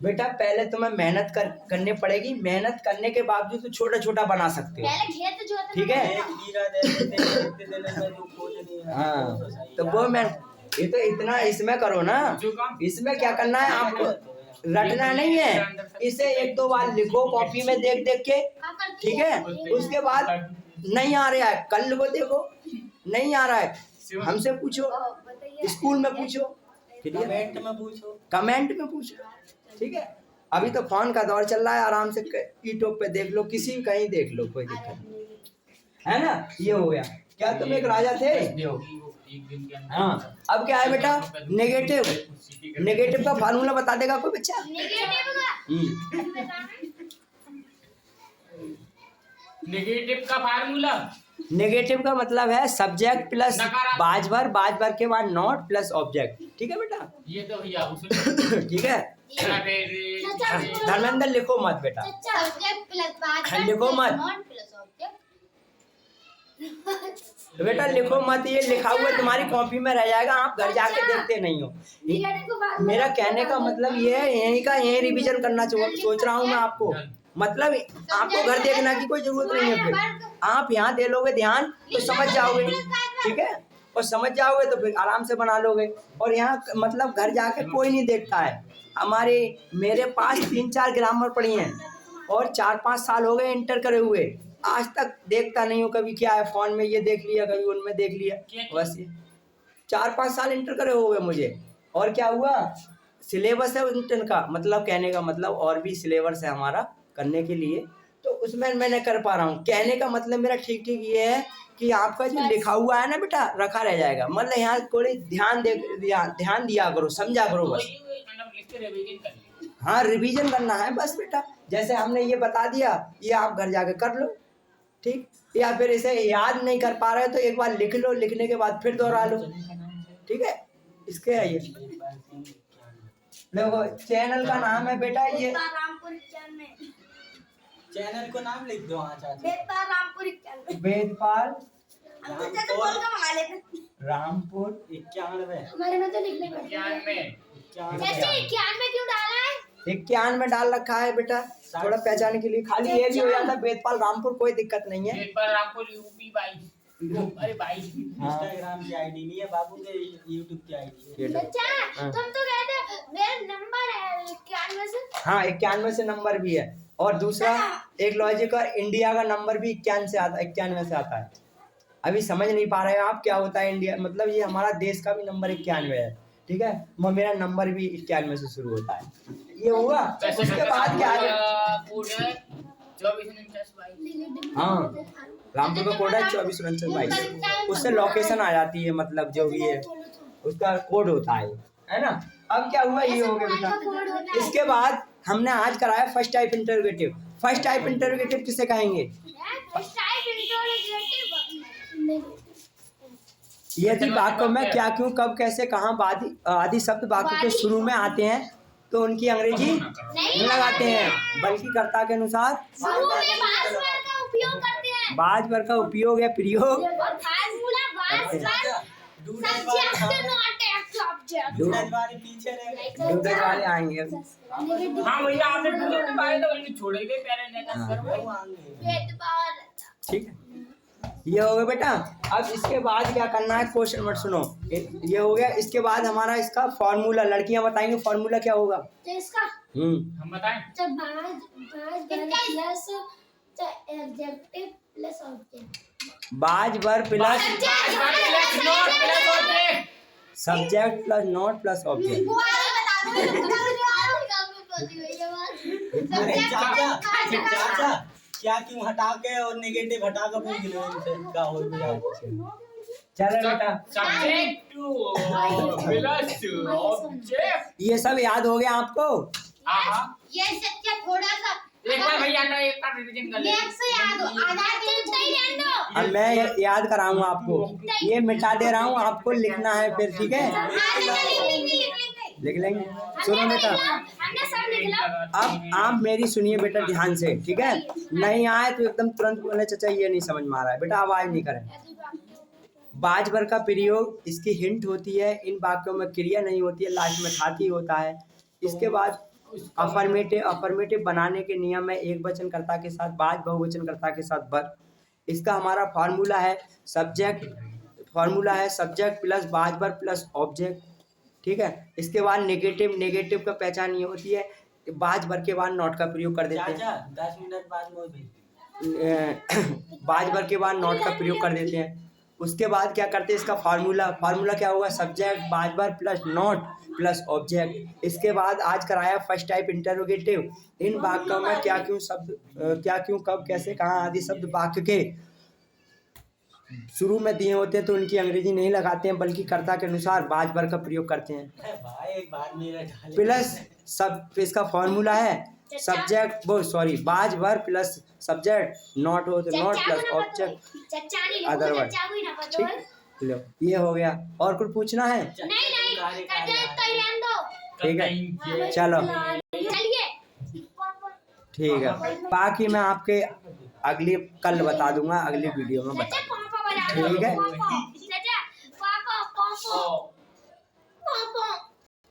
बेटा। पहले तुम्हें मेहनत करनी पड़ेगी, मेहनत करने के बावजूद तो छोटा छोटा बना सकते हो, पहले खेत जोतना ठीक है? एक हीरा दे देते हैं, इतने दिन में जो खोज नहीं है। हाँ तो वो मैं ये तो इतना इसमें करो ना, जो काम इसमें क्या करना है आपको, रटना नहीं है। इसे 1-2 बार लिखो कॉपी में देख देख के, ठीक है? उसके बाद नहीं आ रहा है कल को देखो, नहीं आ रहा है हमसे पूछो, स्कूल में पूछो, कमेंट में पूछो। कमेंट में पूछो, ठीक है? अभी तो फोन का दौर चल रहा है, आराम से यूट्यूब पे देख लो, किसी कहीं देख लो, कोई दिक्कत नहीं है ना। ये हो गया। क्या तुम एक राजा थे? एक दिन के अंदर हाँ, अब क्या है बेटा, नेगेटिव का फार्मूला बता देगा कोई बच्चा? नेगेटिव का नेगेटिव का फार्मूला नेगेटिव का मतलब है सब्जेक्ट प्लस नकारात्मक। बाज के बाद नॉट प्लस ऑब्जेक्ट, ठीक है बेटा? ये तो भैया उसने ठीक है, धर्मेंद्र लिखो मत बेटा, चाचा सब्जेक्ट प्लस बात लिखो मत। नॉन प्लस ऑब्जेक्ट तो बेटा लिखो मत, ये लिखा हुआ तुम्हारी कॉपी में रह जाएगा, आप घर जाके देखते नहीं हो। मेरा कहने का मतलब ये है, यहीं का यहीं रिवीजन करना सोच रहा हूँ मैं आपको, मतलब आपको घर देखने की कोई जरूरत नहीं है। फिर आप यहाँ दे लोगे ध्यान तो समझ जाओगे, ठीक है? और समझ जाओगे तो फिर आराम से बना लोगे। और यहाँ मतलब घर जाके कोई नहीं देखता है। मेरे पास 3-4 ग्रामर पढ़ी हैं और 4-5 साल हो गए इंटर करे हुए, आज तक देखता नहीं हूँ। कभी क्या है फोन में ये देख लिया, कभी उनमें देख लिया, बस ये 4-5 साल इंटर करे हुए मुझे। और क्या हुआ, सिलेबस है इंटर का, मतलब कहने का मतलब और भी सिलेबस है हमारा करने के लिए, तो उसमें मैं नहीं कर पा रहा हूँ। कहने का मतलब मेरा ठीक ये है कि आपका जो लिखा हुआ है ना बेटा, रखा रह जाएगा। मतलब यहाँ थोड़ी ध्यान दिया करो, समझा करो बस। हाँ, रिवीजन करना है बस बेटा। जैसे हमने ये बता दिया, ये आप घर जाके कर लो, ठीक? या फिर इसे याद नहीं कर पा रहे तो एक बार लिख लो, लिखने के बाद फिर दोहरा लो, ठीक है? इसके है ये देखो, चैनल का नाम है बेटा ये, रामपुर 91 चैनल को नाम लिख दो। हाँ चाचा, रामपुर 91 वेदपाल हम चाचा बोल के मंगा लेते। रामपुर 91 हमारे में तो लिखने का चाचा 91 क्यों डाला है? 91 डाल रखा है बेटा, थोड़ा पहचान के लिए। खाली ये भी हो जाता वेदपाल रामपुर, कोई दिक्कत नहीं है। रामपुर यूपी 22 अरे 22 इंस्टाग्राम की आईडी नहीं है बाबू के, यूट्यूब की आईडी है। चाचा तुम तो कहते मेरा नंबर है 91 से। हाँ, 91 से नंबर भी है। और दूसरा एक लॉजिक और इंडिया का नंबर भी 91 से आता है। अभी समझ नहीं पा रहे हो आप क्या होता है इंडिया, मतलब ये हमारा देश का भी नंबर 91 है, ठीक है? मेरा नंबर भी 91 से शुरू होता है। ये हुआ, उसके बाद क्या है? हाँ, रामपुर का कोड है 244922, उससे लोकेशन आ जाती है, मतलब जो भी है उसका कोड होता है ना? अब क्या हुआ, ये हो गया बेटा। इसके बाद हमने आज कराया first type interrogative. First type interrogative किसे कहेंगे? ये थी वाक्यों में क्या, क्यों, कब, कैसे, कहाँ आदि शब्द वाक्य के शुरू में आते हैं तो उनकी अंग्रेजी नहीं लगाते हैं, बल्कि कर्ता के अनुसार बाज वर्ग का उपयोग या प्रयोग formula subject not subject doodle वाले पीछे रह गए। डूडल वाले आएंगे अब। हाँ भैया आपने वीडियो निकाले तो उन्हें छोड़े गए प्यारे ने हाँ। कर भाई। वो आएंगे। भेदभाव ठीक है, ये हो गया बेटा। अब इसके बाद क्या करना है, क्वेश्चन मत सुनो, ये हो गया। इसके बाद हमारा इसका फॉर्मूला, लड़कियां बताएंगी फॉर्मूला क्या होगा। तो इसका हम बताएं तो बाज प्लस तो एडजेक्टिव प्लस ऑब्जेक्ट बाज बर plus subject plus not plus object. अरे चाचा चाचा क्या क्यों हटा के और नेगेटिव हटा के पूछ लो इनसे क्या हो गया। चलो बेटा, सब्जेक्ट प्लस ऑब्जेक्ट। ये सब याद हो गया आपको। हाँ ये सच्चा थोड़ा सा एक बार भैया ना एक का रिवीजन कर ले। एक से याद हो आधा नहीं ध्यान दो। अब मैं याद कराऊंगा आपको, ये मिटा दे रहा हूँ, आपको लिखना है फिर, ठीक है, लिख लेंगे। सुनो बेटा, हमने सब निकला। अब आप मेरी सुनिए बेटा ध्यान से, ठीक है। नहीं आए तो एकदम तुरंत बोले चाचा ये नहीं समझ में आ रहा है, बेटा आवाज नहीं करें। बाज बर का प्रयोग, इसकी हिंट होती है, इन वाक्यों में क्रिया नहीं होती है, लास्ट में खाती होता है। इसके बाद अफर्मेटिव बनाने के नियम में एक वचनकर्ता के साथ बाज, बहुवचनकर्ता के साथ बर। इसका हमारा फार्मूला है सब्जेक्ट प्लस बाज बर प्लस ऑब्जेक्ट, ठीक है। इसके बाद नेगेटिव का पहचान ये होती है, बाज बर के बाद नॉट का प्रयोग कर देते हैं। चाचा 10 मिनट बाद मोड़ भेज बाज बर के बाद नॉट का प्रयोग कर देते हैं। उसके बाद क्या करते हैं, इसका फार्मूला क्या होगा, सब्जेक्ट बाज बर प्लस नॉट प्लस ऑब्जेक्ट। इसके बाद आज कराया फर्स्ट टाइप इंटरोगेटिव। इन वाक्यों में क्या क्यों कब कैसे कहाँ आदि शब्द वाक्य के शुरू में दिए होते हैं तो उनकी अंग्रेजी नहीं लगाते हैं, बल्कि कर्ता के अनुसार बाज बर का प्रयोग करते हैं। भाई एक बार मेरा ढाले प्लस सब, इसका फॉर्मूला है बाज बर प्लस सब्जेक्ट नॉट हो तो नॉट प्लस ऑब्जेक्ट चच्चा नहीं लिखो, अदरवाइज। चच्चा भी ना ठीक, पतो। लो ये हो गया। और कुछ पूछना है? नहीं चच्चा तो ध्यान दो। ठीक है, चलो चलिए ठीक है। बाकी मैं आपके कल बता दूंगा, अगली वीडियो में बता चच्चा पापा बना ठीक है। चच्चा पापा